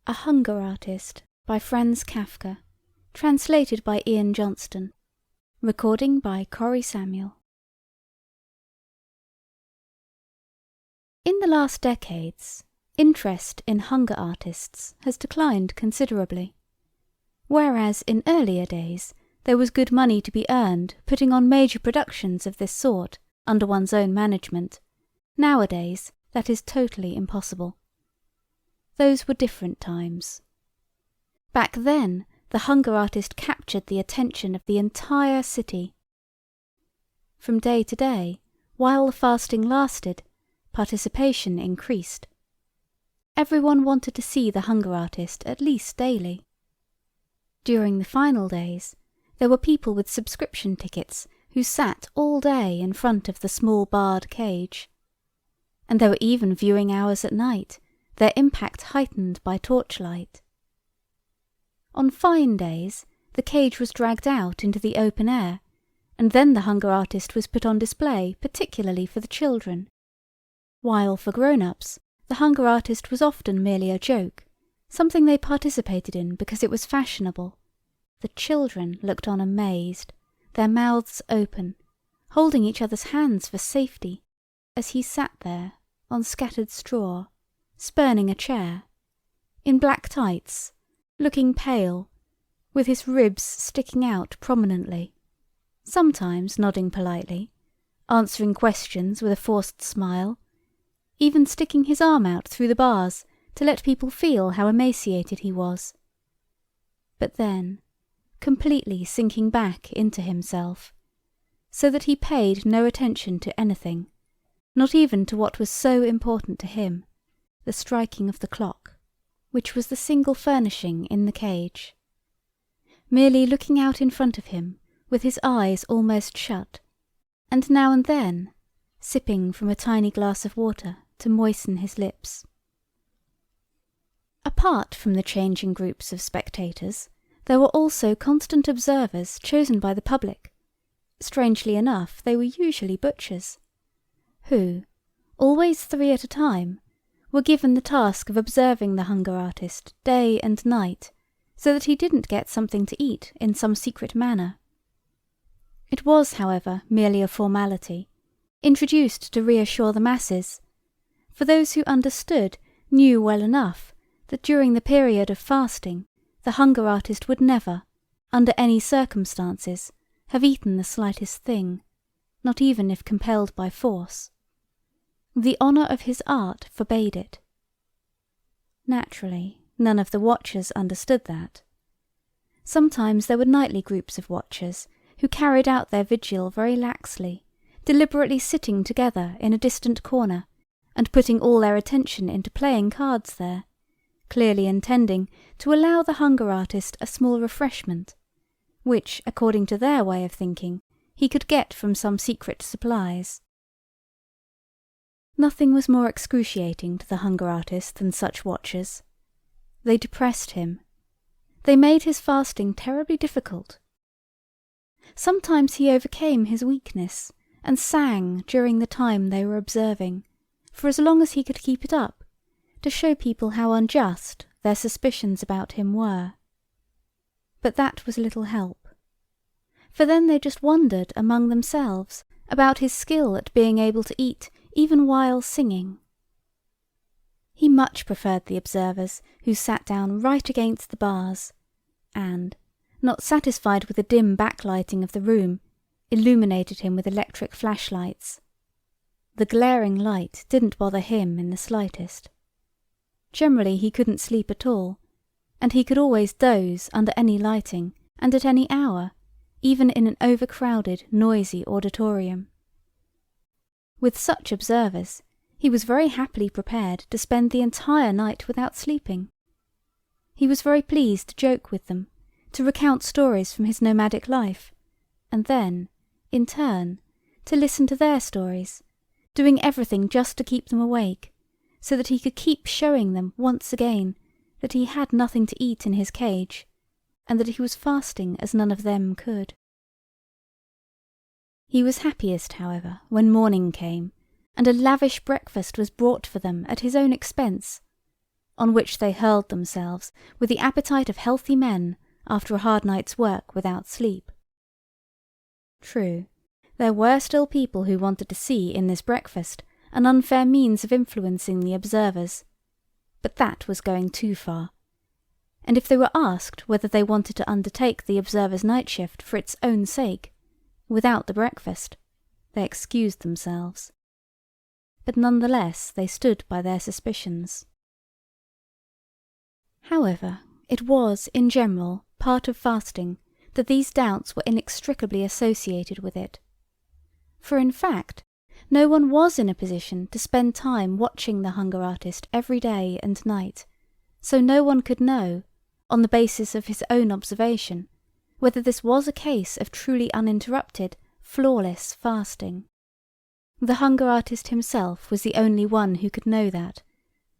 A Hunger Artist by Franz Kafka. Translated by Ian Johnston. Recording by Cori Samuel. In the last decades, interest in hunger artists has declined considerably. Whereas in earlier days there was good money to be earned putting on major productions of this sort under one's own management, nowadays that is totally impossible. Those were different times. Back then, the hunger artist captured the attention of the entire city. From day to day, while the fasting lasted, participation increased. Everyone wanted to see the hunger artist at least daily. During the final days, there were people with subscription tickets who sat all day in front of the small barred cage. And there were even viewing hours at night, their impact heightened by torchlight. On fine days, the cage was dragged out into the open air, and then the hunger artist was put on display particularly for the children. While for grown-ups, the hunger artist was often merely a joke, something they participated in because it was fashionable. The children looked on amazed, their mouths open, holding each other's hands for safety, as he sat there on scattered straw, spurning a chair, in black tights, looking pale, with his ribs sticking out prominently, sometimes nodding politely, answering questions with a forced smile, even sticking his arm out through the bars to let people feel how emaciated he was. But then, completely sinking back into himself, so that he paid no attention to anything, not even to what was so important to him, the striking of the clock, which was the single furnishing in the cage. Merely looking out in front of him, with his eyes almost shut, and now and then sipping from a tiny glass of water to moisten his lips. Apart from the changing groups of spectators, there were also constant observers chosen by the public. Strangely enough, they were usually butchers, who, always 3 at a time, were given the task of observing the hunger artist day and night, so that he didn't get something to eat in some secret manner. It was, however, merely a formality, introduced to reassure the masses, for those who understood knew well enough that during the period of fasting the hunger artist would never, under any circumstances, have eaten the slightest thing, not even if compelled by force. The honour of his art forbade it. Naturally, none of the watchers understood that. Sometimes there were nightly groups of watchers who carried out their vigil very laxly, deliberately sitting together in a distant corner and putting all their attention into playing cards there, clearly intending to allow the hunger artist a small refreshment, which, according to their way of thinking, he could get from some secret supplies. Nothing was more excruciating to the hunger artist than such watchers. They depressed him. They made his fasting terribly difficult. Sometimes he overcame his weakness and sang during the time they were observing, for as long as he could keep it up, to show people how unjust their suspicions about him were. But that was little help, for then they just wondered among themselves about his skill at being able to eat even while singing. He much preferred the observers who sat down right against the bars, and, not satisfied with the dim backlighting of the room, illuminated him with electric flashlights. The glaring light didn't bother him in the slightest. Generally he couldn't sleep at all, and he could always doze under any lighting and at any hour, even in an overcrowded, noisy auditorium. With such observers, he was very happily prepared to spend the entire night without sleeping. He was very pleased to joke with them, to recount stories from his nomadic life, and then, in turn, to listen to their stories, doing everything just to keep them awake, so that he could keep showing them once again that he had nothing to eat in his cage, and that he was fasting as none of them could. He was happiest, however, when morning came, and a lavish breakfast was brought for them at his own expense, on which they hurled themselves with the appetite of healthy men after a hard night's work without sleep. True, there were still people who wanted to see in this breakfast an unfair means of influencing the observers, but that was going too far, and if they were asked whether they wanted to undertake the observers' night shift for its own sake, without the breakfast, they excused themselves. But none the less they stood by their suspicions. However, it was, in general, part of fasting that these doubts were inextricably associated with it. For in fact, no one was in a position to spend time watching the hunger artist every day and night, so no one could know, on the basis of his own observation, whether this was a case of truly uninterrupted, flawless fasting. The hunger artist himself was the only one who could know that,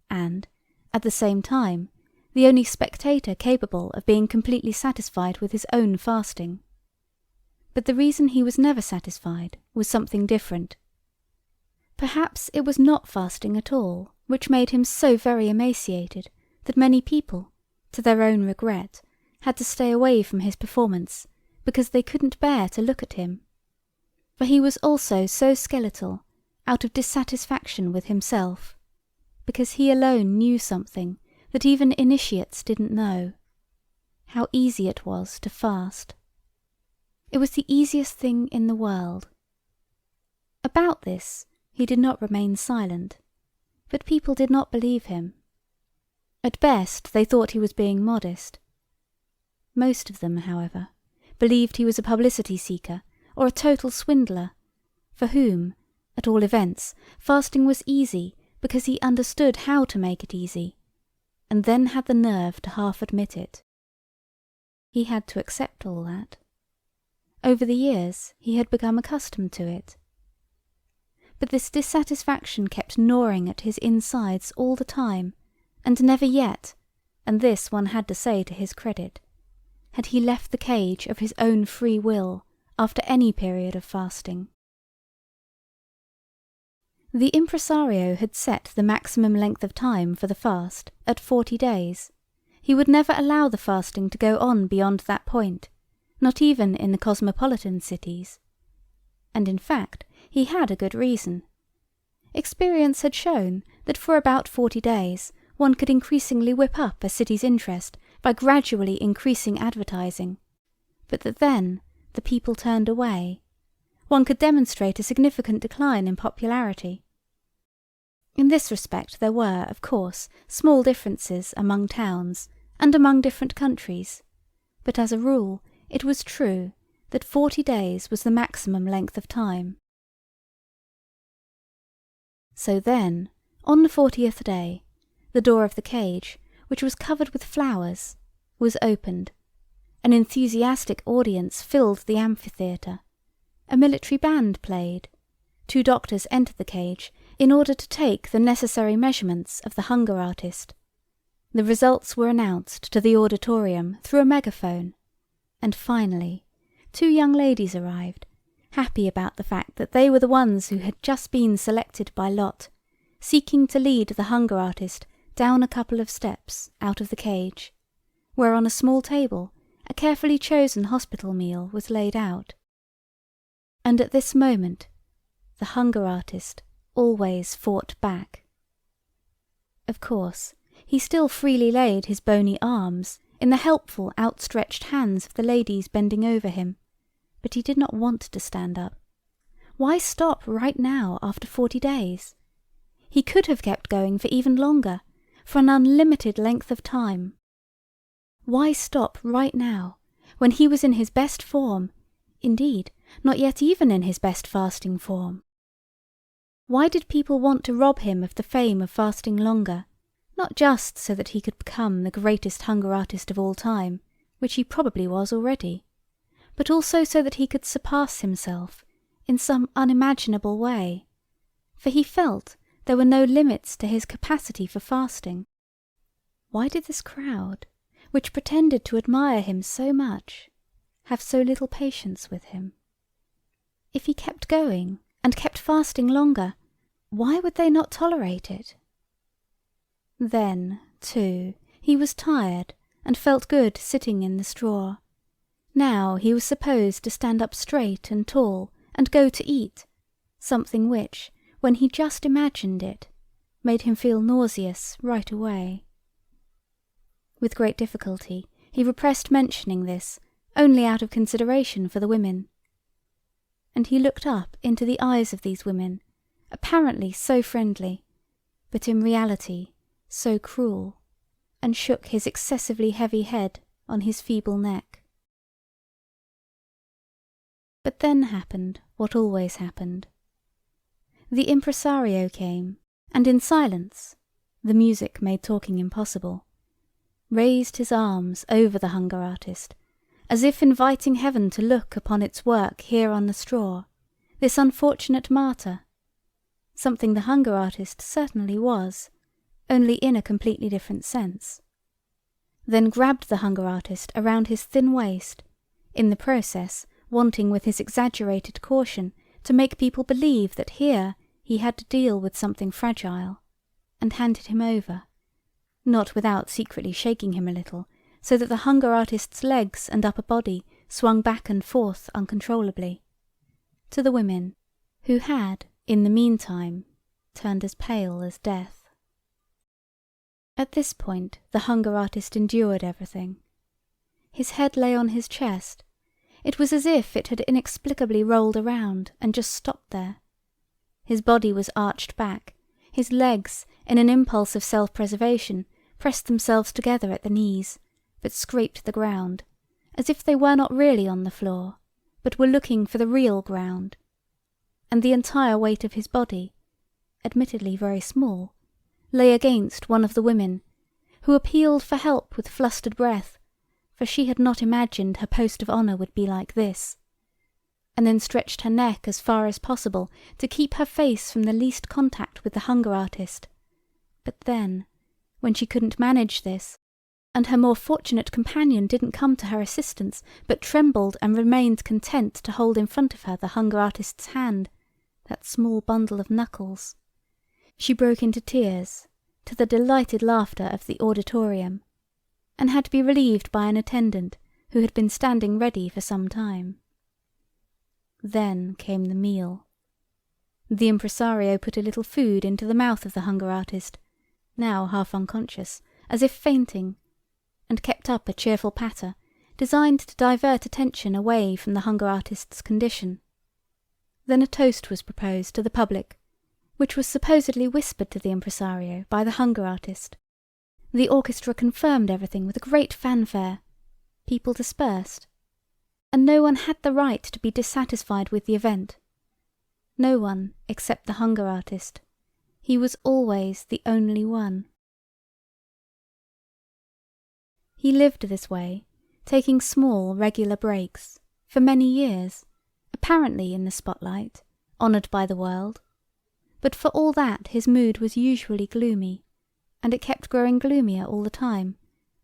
and, at the same time, the only spectator capable of being completely satisfied with his own fasting. But the reason he was never satisfied was something different. Perhaps it was not fasting at all which made him so very emaciated that many people, to their own regret, had to stay away from his performance because they couldn't bear to look at him. For he was also so skeletal, out of dissatisfaction with himself, because he alone knew something that even initiates didn't know, how easy it was to fast. It was the easiest thing in the world. About this he did not remain silent, but people did not believe him. At best they thought he was being modest. Most of them, however, believed he was a publicity seeker or a total swindler, for whom, at all events, fasting was easy because he understood how to make it easy, and then had the nerve to half admit it. He had to accept all that. Over the years he had become accustomed to it. But this dissatisfaction kept gnawing at his insides all the time, and never yet, and this one had to say to his credit, had he left the cage of his own free will after any period of fasting. The impresario had set the maximum length of time for the fast at 40 days. He would never allow the fasting to go on beyond that point, not even in the cosmopolitan cities. And in fact, he had a good reason. Experience had shown that for about 40 days one could increasingly whip up a city's interest by gradually increasing advertising, but that then the people turned away. One could demonstrate a significant decline in popularity. In this respect there were, of course, small differences among towns and among different countries, but as a rule it was true that 40 days was the maximum length of time. So then, on the 40th day, the door of the cage, which was covered with flowers, was opened. An enthusiastic audience filled the amphitheatre. A military band played. 2 doctors entered the cage in order to take the necessary measurements of the hunger artist. The results were announced to the auditorium through a megaphone. And finally, 2 young ladies arrived, happy about the fact that they were the ones who had just been selected by lot, seeking to lead the hunger artist down a couple of steps out of the cage, where on a small table a carefully chosen hospital meal was laid out. And at this moment, the hunger artist always fought back. Of course, he still freely laid his bony arms in the helpful outstretched hands of the ladies bending over him, but he did not want to stand up. Why stop right now after 40 days? He could have kept going for even longer, for an unlimited length of time. Why stop right now, when he was in his best form, indeed, not yet even in his best fasting form? Why did people want to rob him of the fame of fasting longer, not just so that he could become the greatest hunger artist of all time, which he probably was already, but also so that he could surpass himself in some unimaginable way, for he felt there were no limits to his capacity for fasting? Why did this crowd, which pretended to admire him so much, have so little patience with him? If he kept going and kept fasting longer, why would they not tolerate it? Then too, he was tired and felt good sitting in the straw. Now he was supposed to stand up straight and tall and go to eat, something which, when he just imagined it, made him feel nauseous right away. With great difficulty he repressed mentioning this, only out of consideration for the women. And he looked up into the eyes of these women, apparently so friendly, but in reality so cruel, and shook his excessively heavy head on his feeble neck. But then happened what always happened. The impresario came, and in silence, the music made talking impossible, raised his arms over the hunger artist, as if inviting heaven to look upon its work here on the straw, this unfortunate martyr, something the hunger artist certainly was, only in a completely different sense. Then grabbed the hunger artist around his thin waist, in the process wanting with his exaggerated caution to make people believe that here he had to deal with something fragile, and handed him over, not without secretly shaking him a little, so that the hunger artist's legs and upper body swung back and forth uncontrollably, to the women, who had, in the meantime, turned as pale as death. At this point the hunger artist endured everything. His head lay on his chest. It was as if it had inexplicably rolled around and just stopped there. His body was arched back. His legs, in an impulse of self-preservation, pressed themselves together at the knees, but scraped the ground, as if they were not really on the floor, but were looking for the real ground. And the entire weight of his body, admittedly very small, lay against one of the women, who appealed for help with flustered breath, for she had not imagined her post of honour would be like this, and then stretched her neck as far as possible to keep her face from the least contact with the hunger artist. But then, when she couldn't manage this, and her more fortunate companion didn't come to her assistance, but trembled and remained content to hold in front of her the hunger artist's hand, that small bundle of knuckles, she broke into tears, to the delighted laughter of the auditorium, and had to be relieved by an attendant who had been standing ready for some time. Then came the meal. The impresario put a little food into the mouth of the hunger artist, now half unconscious, as if fainting, and kept up a cheerful patter, designed to divert attention away from the hunger artist's condition. Then a toast was proposed to the public, which was supposedly whispered to the impresario by the hunger artist. The orchestra confirmed everything with a great fanfare. People dispersed, and no one had the right to be dissatisfied with the event. No one except the hunger artist. He was always the only one. He lived this way, taking small, regular breaks, for many years, apparently in the spotlight, honoured by the world. But for all that his mood was usually gloomy, and it kept growing gloomier all the time,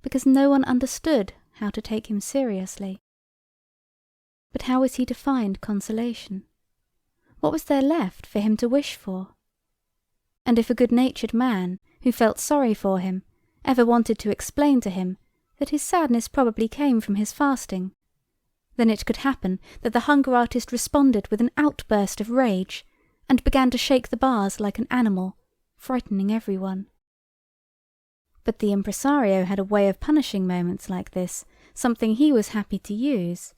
because no one understood how to take him seriously. But how was he to find consolation? What was there left for him to wish for? And if a good-natured man, who felt sorry for him, ever wanted to explain to him that his sadness probably came from his fasting, then it could happen that the hunger artist responded with an outburst of rage, and began to shake the bars like an animal, frightening everyone. But the impresario had a way of punishing moments like this, something he was happy to use.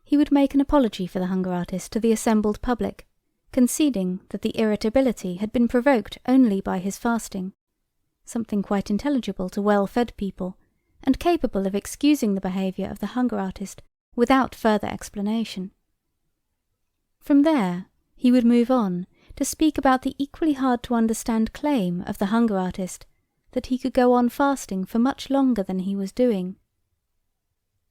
He would make an apology for the hunger artist to the assembled public, conceding that the irritability had been provoked only by his fasting, something quite intelligible to well-fed people, and capable of excusing the behaviour of the hunger artist without further explanation. From there he would move on to speak about the equally hard-to-understand claim of the hunger artist that he could go on fasting for much longer than he was doing.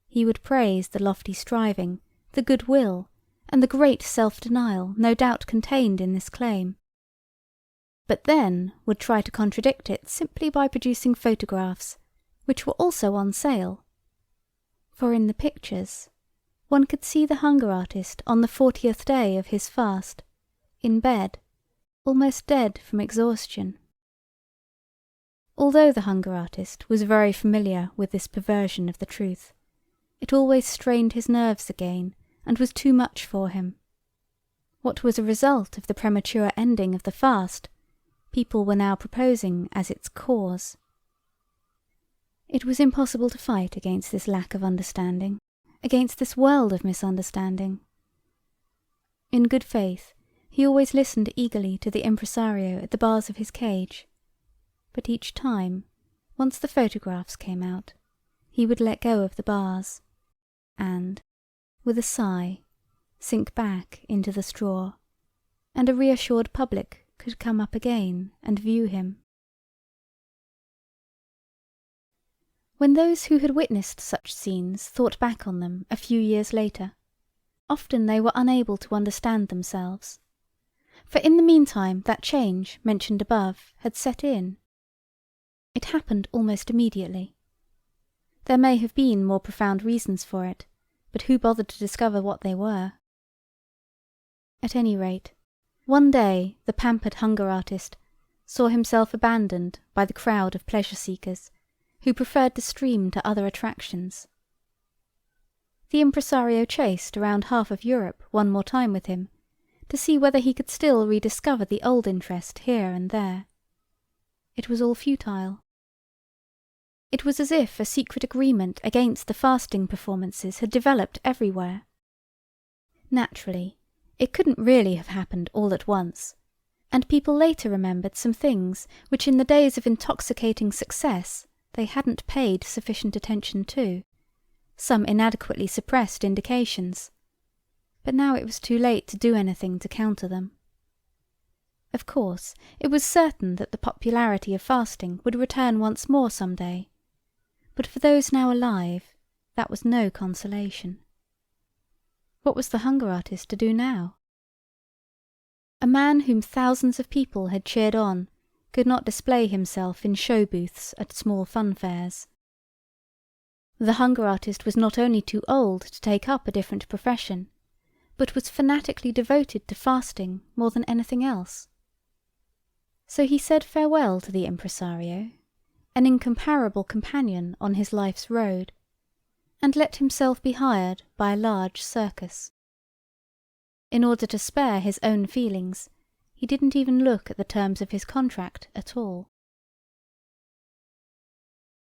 He would praise the lofty striving, the good-will, and the great self-denial no doubt contained in this claim, but then would try to contradict it simply by producing photographs, which were also on sale. For in the pictures one could see the hunger artist on the 40th day of his fast, in bed, almost dead from exhaustion. Although the hunger artist was very familiar with this perversion of the truth, it always strained his nerves again and was too much for him. What was a result of the premature ending of the fast, people were now proposing as its cause. It was impossible to fight against this lack of understanding, against this world of misunderstanding. In good faith, he always listened eagerly to the impresario at the bars of his cage, but each time, once the photographs came out, he would let go of the bars, and, with a sigh, sink back into the straw, and a reassured public could come up again and view him. When those who had witnessed such scenes thought back on them a few years later, often they were unable to understand themselves, for in the meantime that change mentioned above had set in. It happened almost immediately. There may have been more profound reasons for it, but who bothered to discover what they were? At any rate, one day the pampered hunger artist saw himself abandoned by the crowd of pleasure-seekers who preferred to stream to other attractions. The impresario chased around half of Europe one more time with him, to see whether he could still rediscover the old interest here and there. It was all futile. It was as if a secret agreement against the fasting performances had developed everywhere. Naturally, it couldn't really have happened all at once, and people later remembered some things which in the days of intoxicating success they hadn't paid sufficient attention to, some inadequately suppressed indications, but now it was too late to do anything to counter them. Of course, it was certain that the popularity of fasting would return once more some day, but for those now alive, that was no consolation. What was the hunger artist to do now? A man whom thousands of people had cheered on could not display himself in show booths at small fun fairs. The hunger artist was not only too old to take up a different profession, but was fanatically devoted to fasting more than anything else. So he said farewell to the impresario, an incomparable companion on his life's road, and let himself be hired by a large circus. In order to spare his own feelings, he didn't even look at the terms of his contract at all.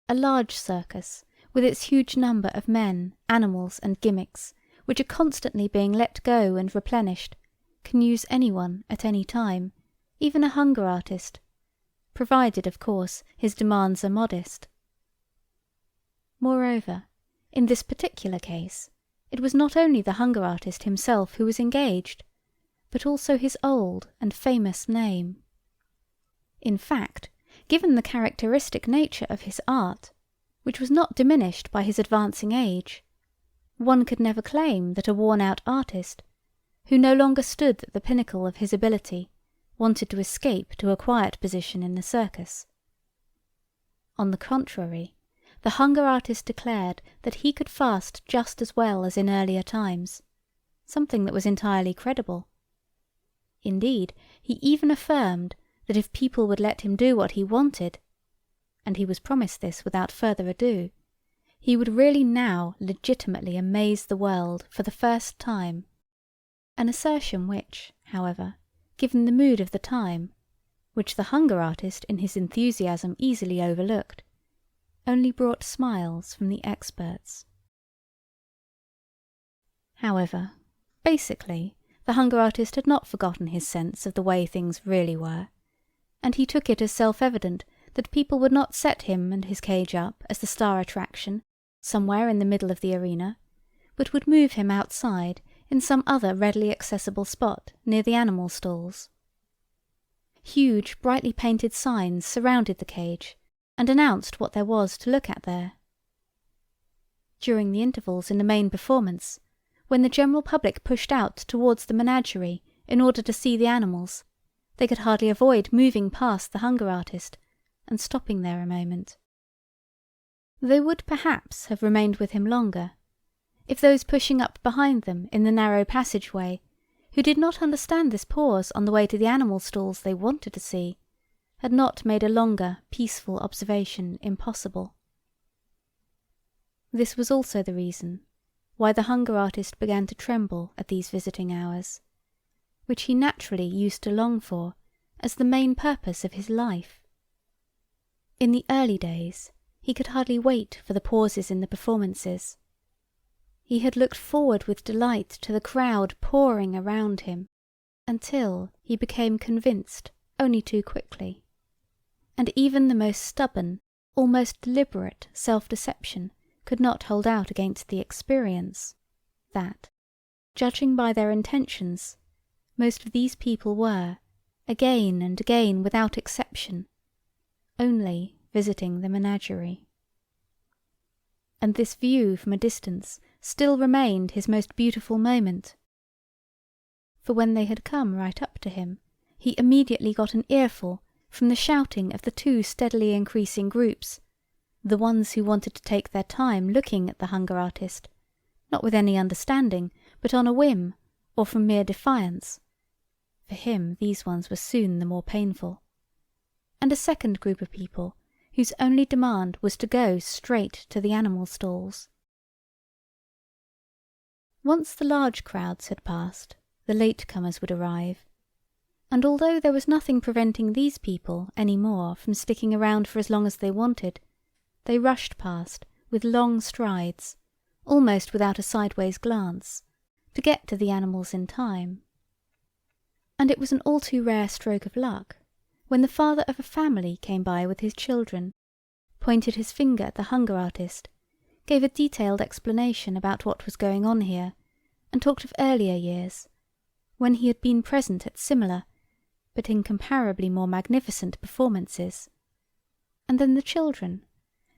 A large circus, with its huge number of men, animals, and gimmicks, which are constantly being let go and replenished, can use anyone at any time, even a hunger artist, provided, of course, his demands are modest. Moreover, in this particular case, it was not only the hunger artist himself who was engaged, but also his old and famous name. In fact, given the characteristic nature of his art, which was not diminished by his advancing age, one could never claim that a worn-out artist, who no longer stood at the pinnacle of his ability, wanted to escape to a quiet position in the circus. On the contrary, the hunger artist declared that he could fast just as well as in earlier times, something that was entirely credible. Indeed, he even affirmed that if people would let him do what he wanted, and he was promised this without further ado, he would really now legitimately amaze the world for the first time, an assertion which, however, given the mood of the time, which the hunger artist in his enthusiasm easily overlooked, only brought smiles from the experts. However, basically, the hunger artist had not forgotten his sense of the way things really were, and he took it as self-evident that people would not set him and his cage up as the star attraction somewhere in the middle of the arena, but would move him outside in some other readily accessible spot near the animal stalls. Huge, brightly painted signs surrounded the cage and announced what there was to look at there. During the intervals in the main performance, when the general public pushed out towards the menagerie in order to see the animals, they could hardly avoid moving past the hunger artist and stopping there a moment. They would perhaps have remained with him longer, if those pushing up behind them in the narrow passageway, who did not understand this pause on the way to the animal stalls they wanted to see, had not made a longer, peaceful observation impossible. This was also the reason why the hunger artist began to tremble at these visiting hours, which he naturally used to long for as the main purpose of his life. In the early days he could hardly wait for the pauses in the performances. He had looked forward with delight to the crowd pouring around him, until he became convinced only too quickly, and even the most stubborn, almost deliberate self-deception could not hold out against the experience that, judging by their intentions, most of these people were, again and again without exception, only visiting the menagerie. And this view from a distance still remained his most beautiful moment. For when they had come right up to him, he immediately got an earful from the shouting of the two steadily increasing groups, the ones who wanted to take their time looking at the hunger artist, not with any understanding, but on a whim, or from mere defiance. For him these ones were soon the more painful. And a second group of people, whose only demand was to go straight to the animal stalls. Once the large crowds had passed, the late-comers would arrive, and although there was nothing preventing these people any more from sticking around for as long as they wanted, they rushed past with long strides, almost without a sideways glance, to get to the animals in time. And it was an all too rare stroke of luck when the father of a family came by with his children, pointed his finger at the hunger artist, gave a detailed explanation about what was going on here, and talked of earlier years, when he had been present at similar, but incomparably more magnificent performances. And then the children,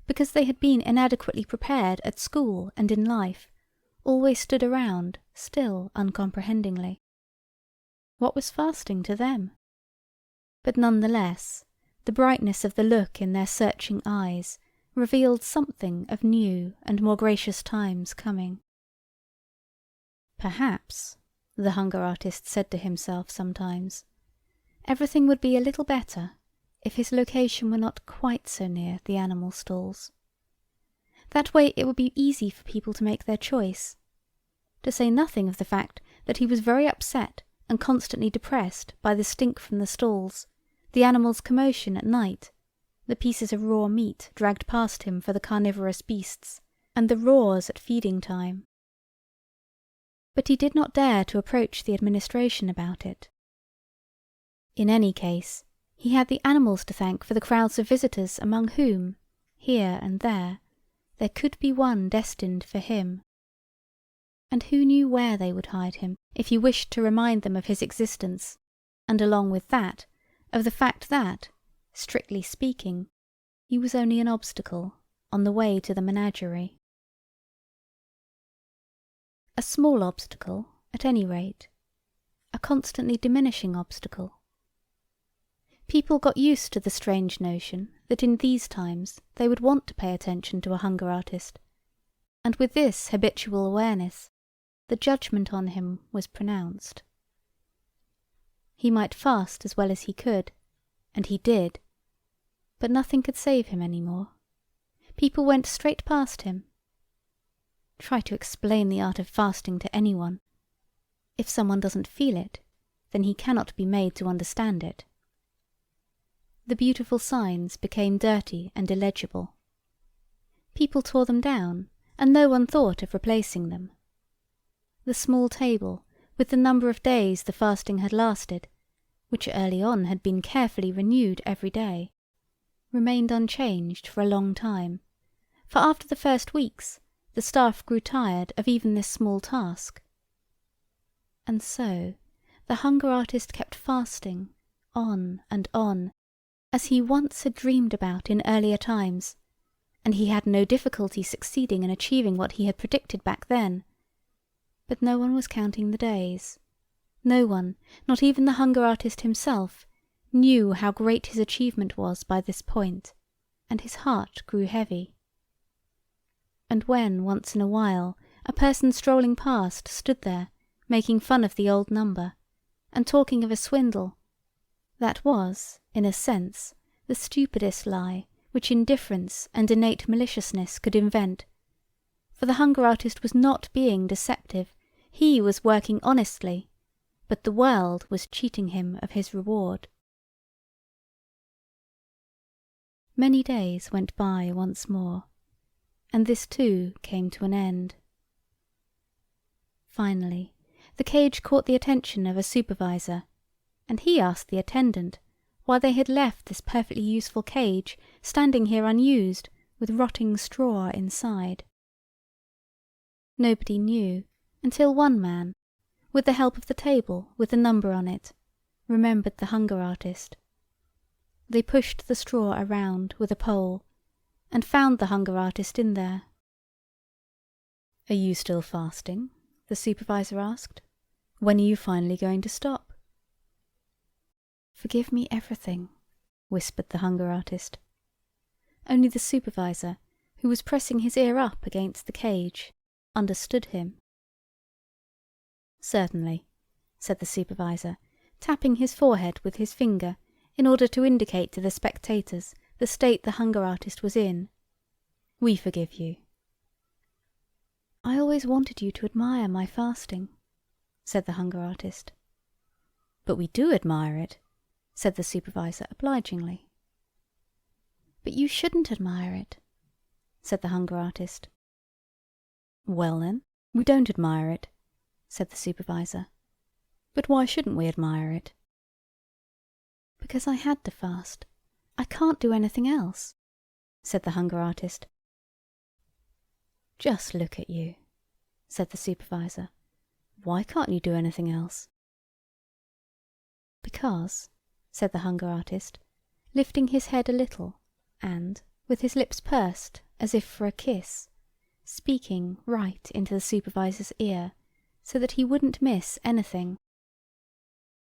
because they had been inadequately prepared at school and in life, always stood around, still uncomprehendingly. What was fasting to them? But none the less, the brightness of the look in their searching eyes revealed something of new and more gracious times coming. Perhaps, the hunger artist said to himself sometimes, everything would be a little better if his location were not quite so near the animal stalls. That way it would be easy for people to make their choice, to say nothing of the fact that he was very upset and constantly depressed by the stink from the stalls, the animals' commotion at night, the pieces of raw meat dragged past him for the carnivorous beasts, and the roars at feeding time. But he did not dare to approach the administration about it. In any case, he had the animals to thank for the crowds of visitors among whom, here and there could be one destined for him. And who knew where they would hide him if he wished to remind them of his existence, and along with that, of the fact that, strictly speaking, he was only an obstacle on the way to the menagerie. A small obstacle, at any rate, a constantly diminishing obstacle. People got used to the strange notion that in these times they would want to pay attention to a hunger artist, and with this habitual awareness, the judgment on him was pronounced. He might fast as well as he could, and he did, but nothing could save him any more. People went straight past him. Try to explain the art of fasting to anyone. If someone doesn't feel it, then he cannot be made to understand it. The beautiful signs became dirty and illegible. People tore them down, and no one thought of replacing them. The small table, with the number of days the fasting had lasted, which early on had been carefully renewed every day, remained unchanged for a long time, for after the first weeks the staff grew tired of even this small task. And so the hunger artist kept fasting on and on, as he once had dreamed about in earlier times, and he had no difficulty succeeding in achieving what he had predicted back then. But no one was counting the days. No one, not even the hunger artist himself, knew how great his achievement was by this point, and his heart grew heavy. And when, once in a while, a person strolling past stood there, making fun of the old number, and talking of a swindle, That was, in a sense, the stupidest lie which indifference and innate maliciousness could invent, for the hunger artist was not being deceptive, he was working honestly, but the world was cheating him of his reward. Many days went by once more, and this too came to an end. Finally, the cage caught the attention of a supervisor, and he asked the attendant why they had left this perfectly useful cage standing here unused with rotting straw inside. Nobody knew, until one man, with the help of the table with the number on it, remembered the hunger artist. They pushed the straw around with a pole, and found the hunger artist in there. "Are you still fasting?" the supervisor asked. "When are you finally going to stop?" "Forgive me everything," whispered the hunger artist. Only the supervisor, who was pressing his ear up against the cage, understood him. "Certainly," said the supervisor, tapping his forehead with his finger in order to indicate to the spectators the state the hunger artist was in. "We forgive you." "I always wanted you to admire my fasting," said the hunger artist. "But we do admire it," said the supervisor obligingly. "But you shouldn't admire it," said the hunger artist. "Well then, we don't admire it," said the supervisor. "But why shouldn't we admire it?" "Because I had to fast. I can't do anything else," said the hunger artist. "Just look at you," said the supervisor. "Why can't you do anything else?" "Because," said the hunger artist, lifting his head a little, and, with his lips pursed as if for a kiss, speaking right into the supervisor's ear, so that he wouldn't miss anything.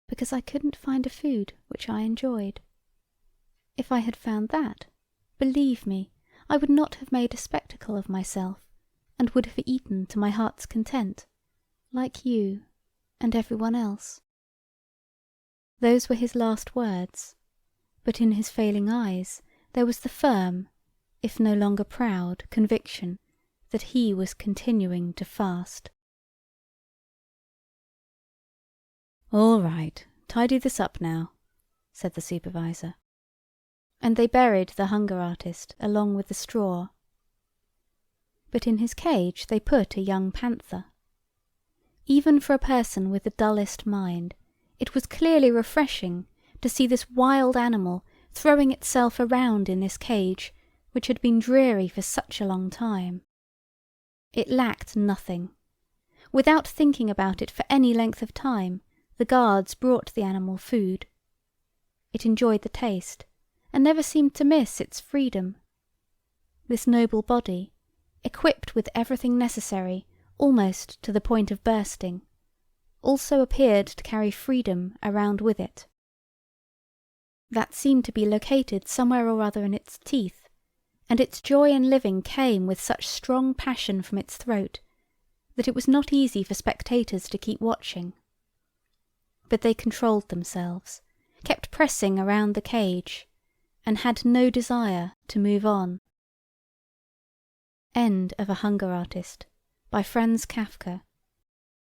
"Because I couldn't find a food which I enjoyed. If I had found that, believe me, I would not have made a spectacle of myself, and would have eaten to my heart's content, like you and everyone else." Those were his last words, but in his failing eyes there was the firm, if no longer proud, conviction that he was continuing to fast. "All right, tidy this up now," said the supervisor. And they buried the hunger artist along with the straw. But in his cage they put a young panther. Even for a person with the dullest mind, it was clearly refreshing to see this wild animal throwing itself around in this cage which had been dreary for such a long time. It lacked nothing. Without thinking about it for any length of time, the guards brought the animal food. It enjoyed the taste, and never seemed to miss its freedom. This noble body, equipped with everything necessary almost to the point of bursting, also appeared to carry freedom around with it. That seemed to be located somewhere or other in its teeth, and its joy in living came with such strong passion from its throat that it was not easy for spectators to keep watching. But they controlled themselves, kept pressing around the cage, and had no desire to move on. End of A Hunger Artist by Franz Kafka,